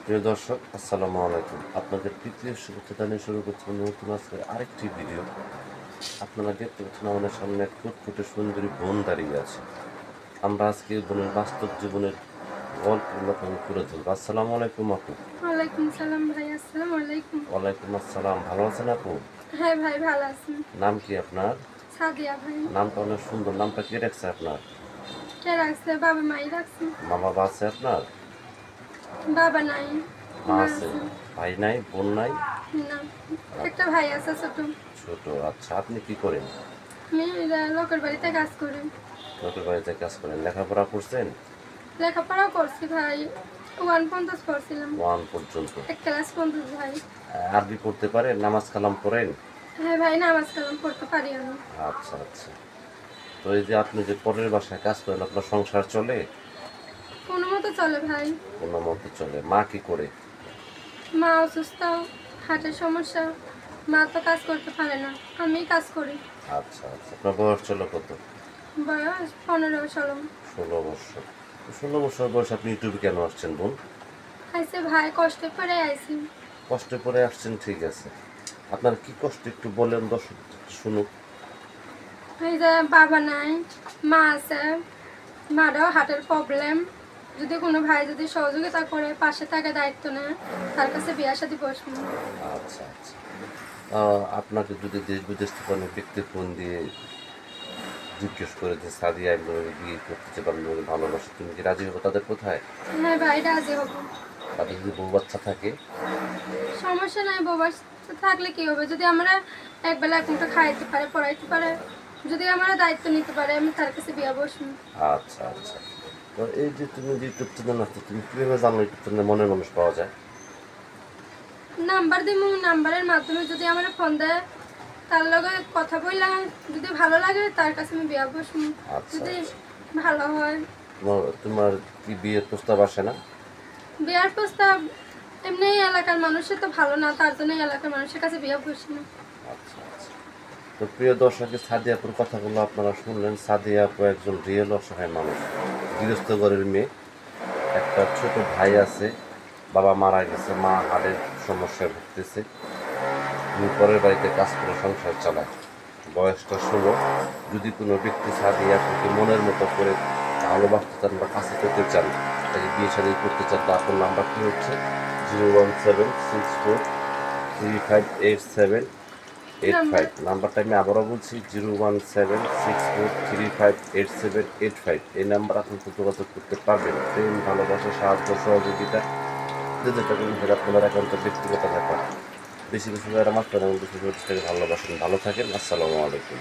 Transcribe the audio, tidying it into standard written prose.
প্রিয় দর্শক, আসসালামু আলাইকুম। আপনাদের তৃতীয় শুভেচ্ছা জানিয়ে শুরু করছি নতুন আজকে আরেকটি ভিডিও। আপনারা দেখতে পাচ্ছেন আমাদের সামনে এক ফুটফুটে সুন্দরী বোন দাঁড়িয়ে আছে। আমরা আজকে এই বোনের বাস্তব জীবনের গল্পগুলো আপনাকে তুলে ধরবো। আসসালামু আলাইকুম আপু। ওয়ালাইকুম সালাম ভাই। আসসালামু আলাইকুম। ওয়ালাইকুম আসসালাম। ভালো আছেন আপু? হ্যাঁ ভাই, ভালো আছি। নাম কি আপনার? সাদিয়া ভাই। নামটা অনেক সুন্দর। নামটা কে রাখছে আপনার? কে রাখছে? বাবা মাই রাখছে। মা বাবা আছে আপনার? বাবা নাই, মা মা আছে। আছে। ভাই নাই? বোন নাই? না, একটা ভাই আছে ছোট। ছোট। আচ্ছা, আপনি কি করেন? আমি লোকের বাড়িতে কাজ করি। লোকের বাড়িতে কাজ করেন। লেখাপড়া করছেন? লেখাপড়াও করছি ভাই। 1 পর্যন্ত করছিলাম। ওয়ান পর্যন্ত। এক ক্লাস পর্যন্ত ভাই। আরবি পড়তে পারেন? নামাজ কালাম পড়েন? হ্যাঁ ভাই, নামাজ কালাম পড়তে পারি আমি। আচ্ছা আচ্ছা। তো এই যে আপনি যে পরের বাসায় কাজ করেন, আপনার সংসার চলে? কোনো মতো চলে ভাই। কোনো মতো চলে। মা কি করে? মা অসুস্থ, হার্টের সমস্যা। মা তো কাজ করতে পারে না, আমি কাজ করি। আচ্ছা আচ্ছা। আপনার বয়স চলো কত? বয়স 15-16। 16 বছর। 16 বছর বয়স আপনি ইউটিউবে কেন আসছেন বোন? আইসে ভাই, কষ্টে করে আইসি। কষ্টে পরে আসছেন, ঠিক আছে। আপনার কি কষ্ট একটু বলেন, দর্শক শুনুক। এই যে বাবা নাই, মা আছে। মারও হার্টের প্রবলেম। যদি কোনো ভাই যদি সহযোগিতা করে, পাশে থাকে, দায়িত্ব নেয়, তার কাছে বিয়ে শাদী বসবো। আচ্ছা আচ্ছা। আপনাকে যদি দেশ বিদেশ থেকে অনেক ব্যক্তি ফোন দিয়ে জিজ্ঞেস করে যে সাদিয়া একজনের বিয়ে করতে চাই বা একজনকে ভালোবাসে, তুমি কি রাজি হবে তাদের কোথায়? হ্যাঁ ভাই, রাজি হবো। তাদের যদি বউ বাচ্চা থাকে? সমস্যা নাই, বাবা থাকলে কি হবে? যদি আমরা একবেলা একটা খাইতে পারে, পড়াইতে পারে, যদি আমরা দায়িত্ব নিতে পারে, আমি তার কাছে বিয়ে বসবো। আচ্ছা আচ্ছা। তো এই যে তুমি যে ইউটিউব চ্যানেল আছে, তুমি কীভাবে জানো ইউটিউব চ্যানেলে মনের মানুষ পাওয়া যায়? নাম্বার দিব, নাম্বারের মাধ্যমে যদি আমার ফোন দেয়, তার লগে কথা বললাম, যদি ভালো লাগে তার কাছে আমি বিয়ে বসবো। আচ্ছা যদি আচ্ছা। ভালো হয়। তোমার কি বিয়ের প্রস্তাব আসে না? বিয়ার প্রস্তাব এমনি এলাকার মানুষের তো ভালো না, তার জন্য এলাকার মানুষের কাছে বিয়ে বসি না। আচ্ছা আচ্ছা। তো প্রিয় দর্শকের, সাদিয়া আপুর কথাগুলো আপনারা শুনলেন। সাদিয়া আপু একজন রিয়েল অসহায় মানুষ, গৃহস্থ ঘরের মেয়ে। একটা ছোট ভাই আছে, বাবা মারা গেছে, মা হাড়ের সমস্যায় ভুগতেছে। উনি পরের বাড়িতে কাজ করে সংসার চালায়। বয়সটা 16। যদি কোনো ব্যক্তি সাদিয়া আপুকে মনের মতো করে ভালোবাসতে চান বা কাছে করতে চান, তাকে বিয়ে শাদী করতে চান, তা আপনার নাম্বারটি হচ্ছে 01764358785। নাম্বারটা আমি আবারও বলছি, 01764358785। এই নাম্বার আপনি যোগাযোগ করতে পারবেন। প্রেম, ভালোবাসা, সাহায্য, সহযোগিতা, যেটা কোনো সেটা আপনার একান্ত ব্যক্তিগত ব্যাপার। বেশি বেশি করে আমার বেশি করে ভালোবাসেন। ভালো থাকেন। আসসালামু আলাইকুম।